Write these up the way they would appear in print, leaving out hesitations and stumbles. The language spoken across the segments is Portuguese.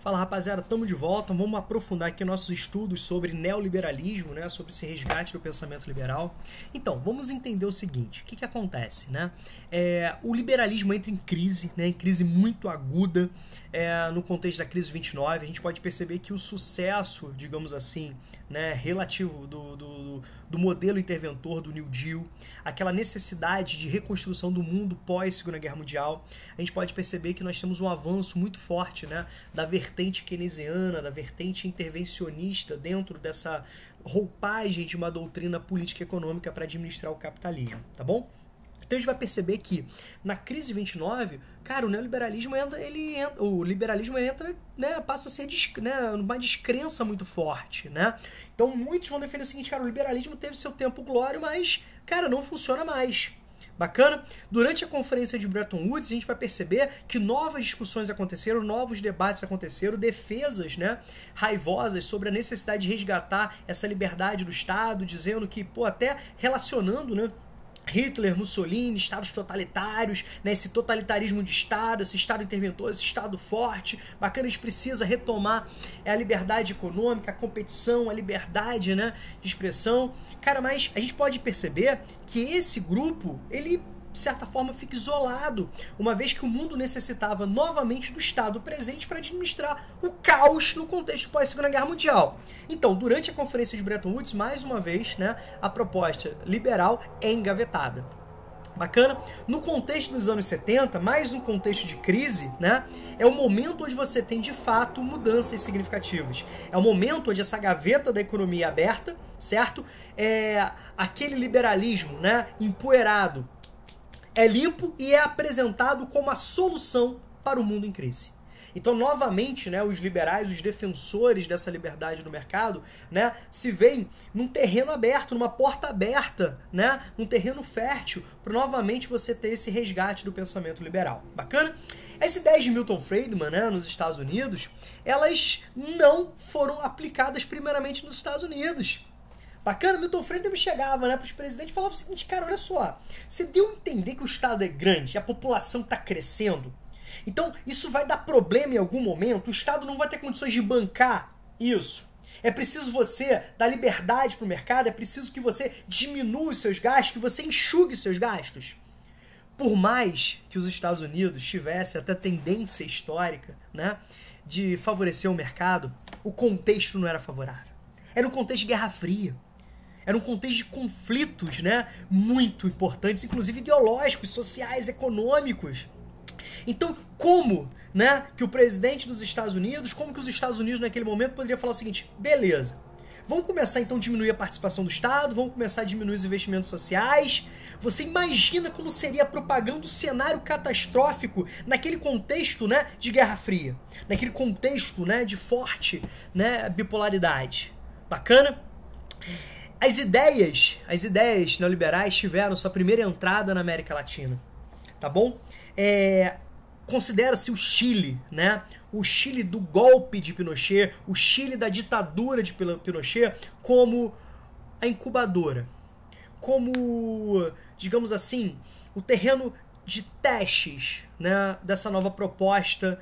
Fala rapaziada, estamos de volta, vamos aprofundar aqui nossos estudos sobre neoliberalismo, né, sobre esse resgate do pensamento liberal. Então, vamos entender o seguinte, o que acontece, né? O liberalismo entra em crise, né, em crise muito aguda, no contexto da crise 29, a gente pode perceber que o sucesso, digamos assim, né, relativo do modelo interventor do New Deal, aquela necessidade de reconstrução do mundo pós-Segunda Guerra Mundial, a gente pode perceber que nós temos um avanço muito forte, né, da vertente keynesiana, da vertente intervencionista dentro dessa roupagem de uma doutrina política e econômica para administrar o capitalismo, tá bom? Então a gente vai perceber que na crise 29, cara, o neoliberalismo o liberalismo entra, né, passa a ser uma descrença muito forte, né? Então muitos vão defender o seguinte, cara, o liberalismo teve seu tempo glória, mas, cara, não funciona mais. Bacana? Durante a conferência de Bretton Woods, a gente vai perceber que novas discussões aconteceram, novos debates aconteceram, defesas, né, raivosas sobre a necessidade de resgatar essa liberdade do Estado, dizendo que, até relacionando, né, Hitler, Mussolini, estados totalitários, né, esse totalitarismo de Estado, esse Estado interventor, esse Estado forte, bacana, a gente precisa retomar a liberdade econômica, a competição, a liberdade, né, de expressão. Cara, mas a gente pode perceber que esse grupo, ele, de certa forma, fica isolado, uma vez que o mundo necessitava novamente do Estado presente para administrar o caos no contexto pós-Segunda Guerra Mundial. Então, durante a conferência de Bretton Woods, mais uma vez, né, a proposta liberal é engavetada. Bacana? No contexto dos anos 70, mais um contexto de crise, né, é o momento onde você tem, de fato, mudanças significativas. É o momento onde essa gaveta da economia é aberta, certo? Aquele liberalismo, né, empoeirado, é limpo e é apresentado como a solução para o mundo em crise. Então, novamente, né, os liberais, os defensores dessa liberdade no mercado, né, se veem num terreno aberto, numa porta aberta, né, num terreno fértil, para novamente você ter esse resgate do pensamento liberal. Bacana? As ideias de Milton Friedman, né, nos Estados Unidos, elas não foram aplicadas primeiramente nos Estados Unidos. Bacana, Milton Friedman chegava, né, para os presidentes e falava o seguinte, cara, olha só, você deu a entender que o Estado é grande, a população está crescendo, então isso vai dar problema em algum momento, o Estado não vai ter condições de bancar isso. É preciso você dar liberdade para o mercado, é preciso que você diminua os seus gastos, que você enxugue os seus gastos. Por mais que os Estados Unidos tivessem até tendência histórica, né, de favorecer o mercado, o contexto não era favorável. Era um contexto de Guerra Fria. Era um contexto de conflitos, né, muito importantes, inclusive ideológicos, sociais, econômicos. Então, como, né, que o presidente dos Estados Unidos, como que os Estados Unidos naquele momento poderia falar o seguinte, beleza, vamos começar então a diminuir a participação do Estado, vamos começar a diminuir os investimentos sociais. Você imagina como seria a propaganda do cenário catastrófico naquele contexto, né, de Guerra Fria, naquele contexto, né, de forte, né, bipolaridade. Bacana? As ideias neoliberais tiveram sua primeira entrada na América Latina, tá bom? Considera-se o Chile, né? O Chile do golpe de Pinochet, o Chile da ditadura de Pinochet, como a incubadora, como, digamos assim, o terreno de testes, né, dessa nova proposta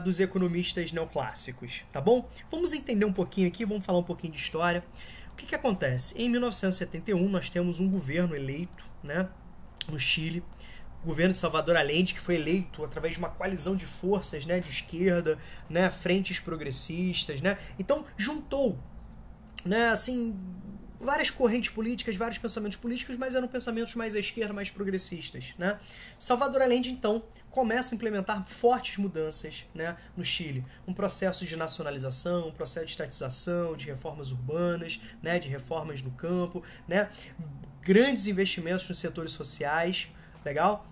dos economistas neoclássicos, tá bom? Vamos entender um pouquinho aqui, vamos falar um pouquinho de história. O que acontece? Em 1971 nós temos um governo eleito, né, no Chile, o governo de Salvador Allende, que foi eleito através de uma coalizão de forças, né, de esquerda, né, frentes progressistas, né? Então juntou, né, assim, várias correntes políticas, vários pensamentos políticos, mas eram pensamentos mais à esquerda, mais progressistas, né? Salvador Allende, então, começa a implementar fortes mudanças, né, no Chile. Um processo de nacionalização, um processo de estatização, de reformas urbanas, né, de reformas no campo, né, grandes investimentos nos setores sociais, legal?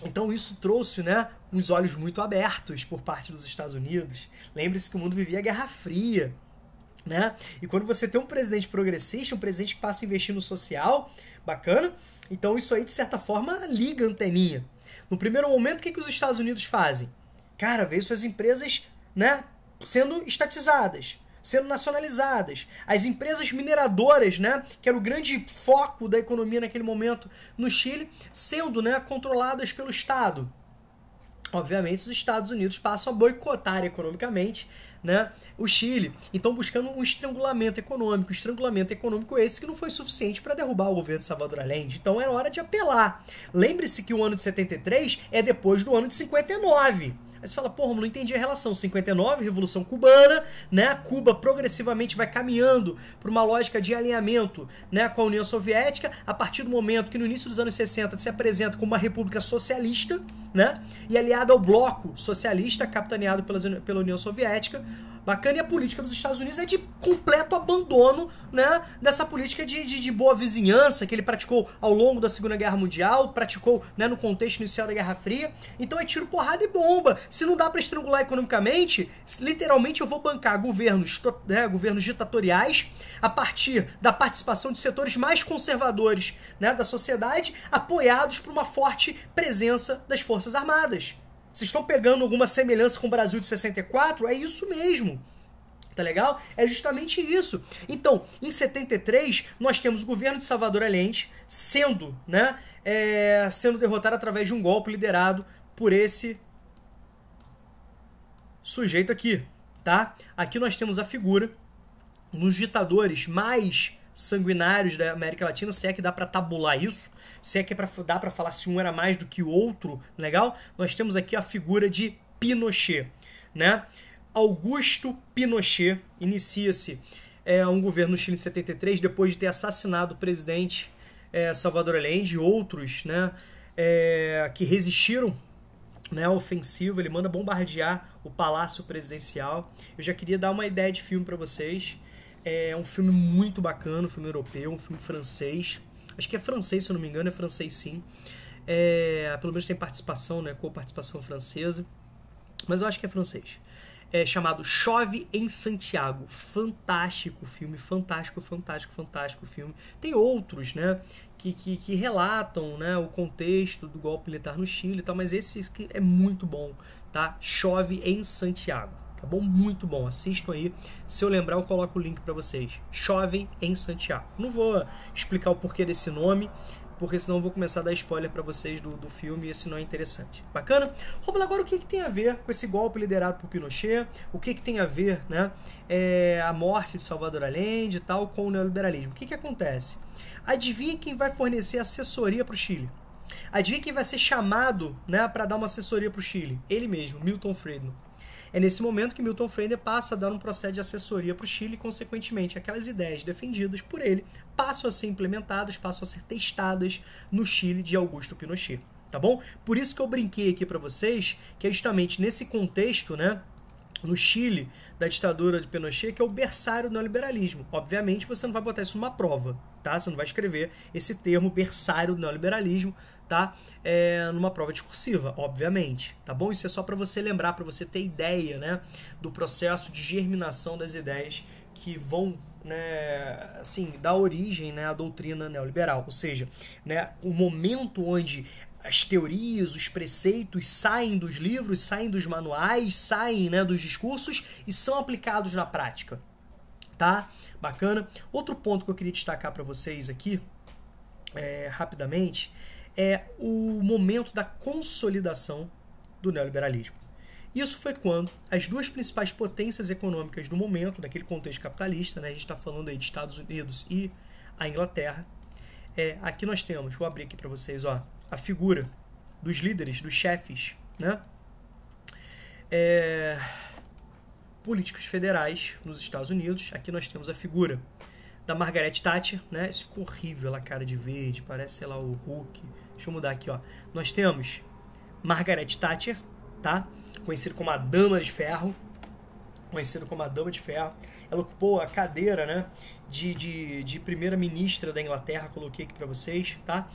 Então isso trouxe, né, uns olhos muito abertos por parte dos Estados Unidos. Lembre-se que o mundo vivia a Guerra Fria, né? E quando você tem um presidente progressista, um presidente que passa a investir no social, bacana, então isso aí, de certa forma, liga a anteninha. No primeiro momento, o que os Estados Unidos fazem? Cara, veio suas empresas, né, sendo estatizadas, sendo nacionalizadas. As empresas mineradoras, né, que era o grande foco da economia naquele momento no Chile, sendo, né, controladas pelo Estado. obviamente, os Estados Unidos passam a boicotar economicamente, né, o Chile. Então, buscando um estrangulamento econômico. Estrangulamento econômico esse que não foi suficiente para derrubar o governo de Salvador Allende. Então, era hora de apelar. Lembre-se que o ano de 73 é depois do ano de 59. Aí você fala, porra, não entendi a relação. 59, Revolução Cubana, né? Cuba progressivamente vai caminhando para uma lógica de alinhamento, né, com a União Soviética, a partir do momento que no início dos anos 60 se apresenta como uma república socialista, né? E aliada ao bloco socialista, capitaneado pela União Soviética. Bacana, e a política dos Estados Unidos é de completo abandono, né, dessa política de boa vizinhança que ele praticou ao longo da Segunda Guerra Mundial, praticou, né, no contexto inicial da Guerra Fria. Então é tiro, porrada e bomba. Se não dá para estrangular economicamente, literalmente eu vou bancar governos ditatoriais a partir da participação de setores mais conservadores, né, da sociedade, apoiados por uma forte presença das Forças Armadas. Vocês estão pegando alguma semelhança com o Brasil de 64? É isso mesmo. Tá legal? É justamente isso. Então, em 73, nós temos o governo de Salvador Allende sendo derrotado através de um golpe liderado por esse sujeito aqui, tá? Aqui nós temos a figura dos ditadores mais sanguinários da América Latina, se é que dá para tabular isso, se é que dá para falar se um era mais do que o outro, legal? Nós temos aqui a figura de Pinochet, né? Augusto Pinochet inicia-se um governo no Chile em 73, depois de ter assassinado o presidente Salvador Allende e outros, né, que resistiram, né, a ofensiva. Ele manda bombardear o Palácio Presidencial. Eu já queria dar uma ideia de filme para vocês. É um filme muito bacana, um filme europeu, um filme francês. Acho que é francês, se eu não me engano, é francês sim. Pelo menos tem participação, né, co-participação francesa. Mas eu acho que é francês. É chamado Chove em Santiago. Fantástico filme, fantástico filme. Tem outros, né, que relatam, né, o contexto do golpe militar no Chile e tal, mas esse aqui é muito bom, tá? Chove em Santiago, tá bom? Muito bom, assistam aí. Se eu lembrar, eu coloco o link para vocês. Chove em Santiago. Não vou explicar o porquê desse nome, porque senão eu vou começar a dar spoiler para vocês do filme e esse não é interessante. Bacana? Romulo, agora o que tem a ver com esse golpe liderado por Pinochet? O que tem a ver, né, a morte de Salvador Allende e tal com o neoliberalismo? O que acontece? Adivinha quem vai fornecer assessoria para o Chile? Adivinha quem vai ser chamado, né, para dar uma assessoria para o Chile? Ele mesmo, Milton Friedman. É nesse momento que Milton Friedman passa a dar um processo de assessoria para o Chile e, consequentemente, aquelas ideias defendidas por ele passam a ser implementadas, passam a ser testadas no Chile de Augusto Pinochet, tá bom? Por isso que eu brinquei aqui para vocês que é justamente nesse contexto, né, no Chile, da ditadura de Pinochet, que é o berçário do neoliberalismo. Obviamente, você não vai botar isso numa prova, tá? Você não vai escrever esse termo berçário do neoliberalismo, tá? Numa prova discursiva, obviamente, tá bom? Isso é só para você lembrar, para você ter ideia, né, do processo de germinação das ideias que vão, né, assim, dar origem, né, à doutrina neoliberal. Ou seja, né, o momento onde as teorias, os preceitos saem dos livros, saem dos manuais, saem, né, dos discursos e são aplicados na prática, tá? Bacana. Outro ponto que eu queria destacar para vocês aqui, rapidamente, é o momento da consolidação do neoliberalismo. Isso foi quando as duas principais potências econômicas do momento, daquele contexto capitalista, né, a gente está falando aí de Estados Unidos e a Inglaterra, aqui nós temos, vou abrir aqui para vocês, ó, a figura dos líderes, dos chefes, né, políticos federais nos Estados Unidos. Aqui nós temos a figura da Margaret Thatcher, né? Isso ficou horrível, a cara de verde, parece, sei lá, o Hulk. Deixa eu mudar aqui, ó. Nós temos Margaret Thatcher, tá? Conhecida como a Dama de Ferro. Ela ocupou a cadeira, né, de primeira-ministra da Inglaterra, coloquei aqui para vocês, tá?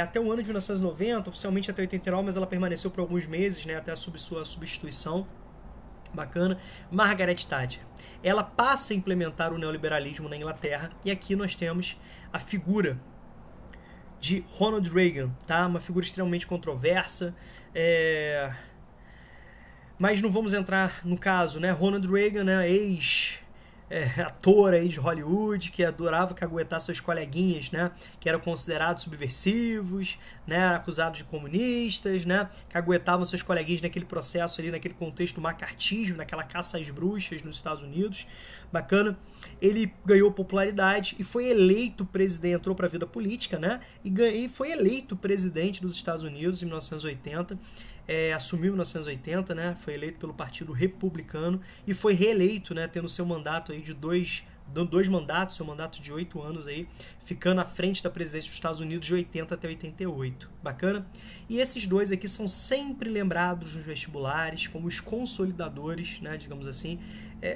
Até o ano de 1990, oficialmente até 89, mas ela permaneceu por alguns meses, né, até sob sua substituição. Bacana. Margaret Thatcher. Ela passa a implementar o neoliberalismo na Inglaterra, e aqui nós temos a figura de Ronald Reagan, tá? Uma figura extremamente controversa, mas não vamos entrar no caso, né? Ronald Reagan, né, ator aí de Hollywood que adorava caguetar seus coleguinhas, né, que eram considerados subversivos, né, acusados de comunistas, né, caguetavam seus coleguinhas naquele processo ali, naquele contexto do macartismo, naquela caça às bruxas nos Estados Unidos. Bacana. Ele ganhou popularidade e foi eleito presidente, entrou para a vida política, né, e foi eleito presidente dos Estados Unidos em 1980. Assumiu em 1980, né, foi eleito pelo Partido Republicano e foi reeleito, né, tendo seu mandato aí de dois mandatos, seu mandato de 8 anos aí, ficando à frente da presidência dos Estados Unidos de 80 até 88. Bacana? E esses dois aqui são sempre lembrados nos vestibulares como os consolidadores, né, digamos assim.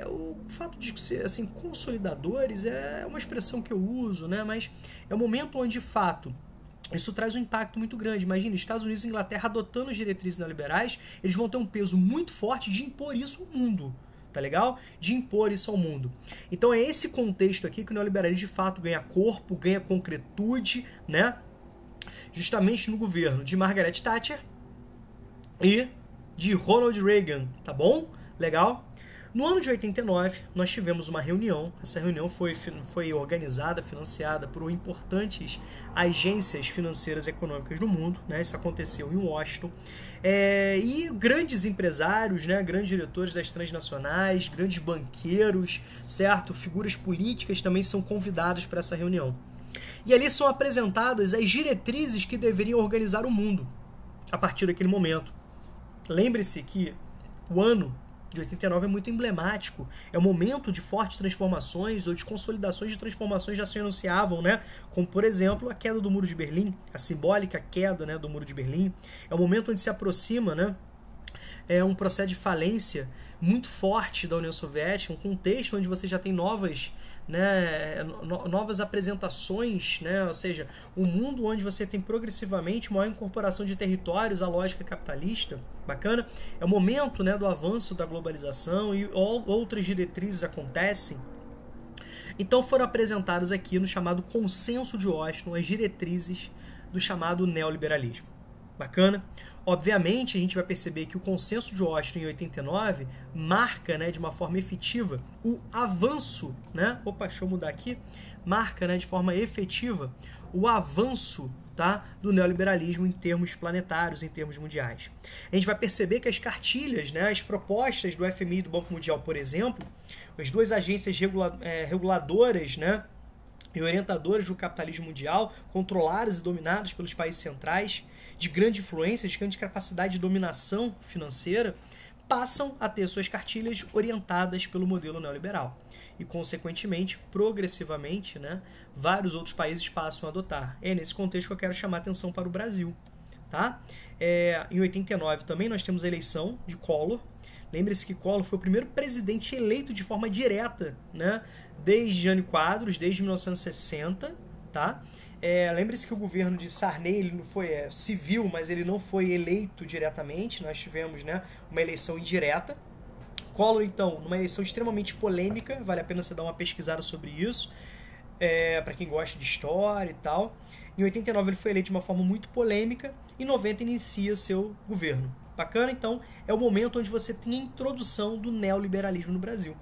O fato de ser assim, consolidadores é uma expressão que eu uso, né, mas é o momento onde, de fato, isso traz um impacto muito grande. Imagina, Estados Unidos e Inglaterra adotando as diretrizes neoliberais, eles vão ter um peso muito forte de impor isso ao mundo, tá legal? De impor isso ao mundo. Então é esse contexto aqui que o neoliberalismo de fato ganha corpo, ganha concretude, né? Justamente no governo de Margaret Thatcher e de Ronald Reagan, tá bom? Legal? No ano de 89, nós tivemos uma reunião. Essa reunião foi organizada, financiada por importantes agências financeiras e econômicas do mundo, né? Isso aconteceu em Washington. E grandes empresários, né? Grandes diretores das transnacionais, grandes banqueiros, certo? Figuras políticas também são convidados para essa reunião. E ali são apresentadas as diretrizes que deveriam organizar o mundo a partir daquele momento. Lembre-se que o ano de 89 é muito emblemático. É um momento de fortes transformações ou de consolidações de transformações já se anunciavam, né? Como, por exemplo, a queda do Muro de Berlim, a simbólica queda, né, do Muro de Berlim. É um momento onde se aproxima, né, um processo de falência muito forte da União Soviética, um contexto onde você já tem novas apresentações, né? Ou seja, um mundo onde você tem progressivamente maior incorporação de territórios à lógica capitalista. Bacana? É o momento, né, do avanço da globalização e outras diretrizes acontecem. Então foram apresentadas aqui no chamado Consenso de Washington as diretrizes do chamado neoliberalismo. Bacana? Obviamente, a gente vai perceber que o Consenso de Washington em 89 marca, né, de uma forma efetiva o avanço, né? Opa, deixa eu mudar aqui. Marca, né, de forma efetiva o avanço, tá, do neoliberalismo em termos planetários, em termos mundiais. A gente vai perceber que as cartilhas, né, as propostas do FMI e do Banco Mundial, por exemplo, as duas agências reguladoras, né, e orientadoras do capitalismo mundial, controladas e dominadas pelos países centrais, de grande influência, de grande capacidade de dominação financeira, passam a ter suas cartilhas orientadas pelo modelo neoliberal. E, consequentemente, progressivamente, né, vários outros países passam a adotar. É nesse contexto que eu quero chamar a atenção para o Brasil. Tá? Em 89 também nós temos a eleição de Collor. Lembre-se que Collor foi o primeiro presidente eleito de forma direta, né, desde Jânio Quadros, desde 1960, tá? Lembre-se que o governo de Sarney ele não foi civil, mas ele não foi eleito diretamente. Nós tivemos, né, uma eleição indireta. Collor, então, numa eleição extremamente polêmica, vale a pena você dar uma pesquisada sobre isso, para quem gosta de história e tal. Em 89 ele foi eleito de uma forma muito polêmica, em 90 inicia seu governo. Bacana? Então, é o momento onde você tem a introdução do neoliberalismo no Brasil.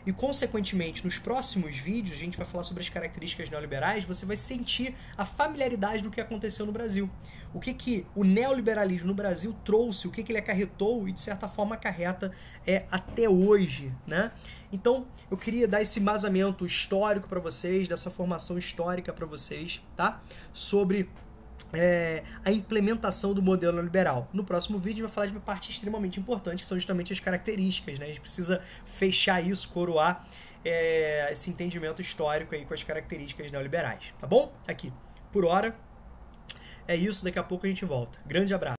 E, consequentemente, nos próximos vídeos, a gente vai falar sobre as características neoliberais, você vai sentir a familiaridade do que aconteceu no Brasil. O que o neoliberalismo no Brasil trouxe, o que ele acarretou e, de certa forma, acarreta até hoje, né? Então, eu queria dar esse embasamento histórico para vocês, dessa formação histórica para vocês, tá? Sobre a implementação do modelo neoliberal. No próximo vídeo a gente vai falar de uma parte extremamente importante, que são justamente as características, né? A gente precisa fechar isso, coroar esse entendimento histórico aí com as características neoliberais, tá bom? Aqui, por hora, é isso, daqui a pouco a gente volta. Grande abraço.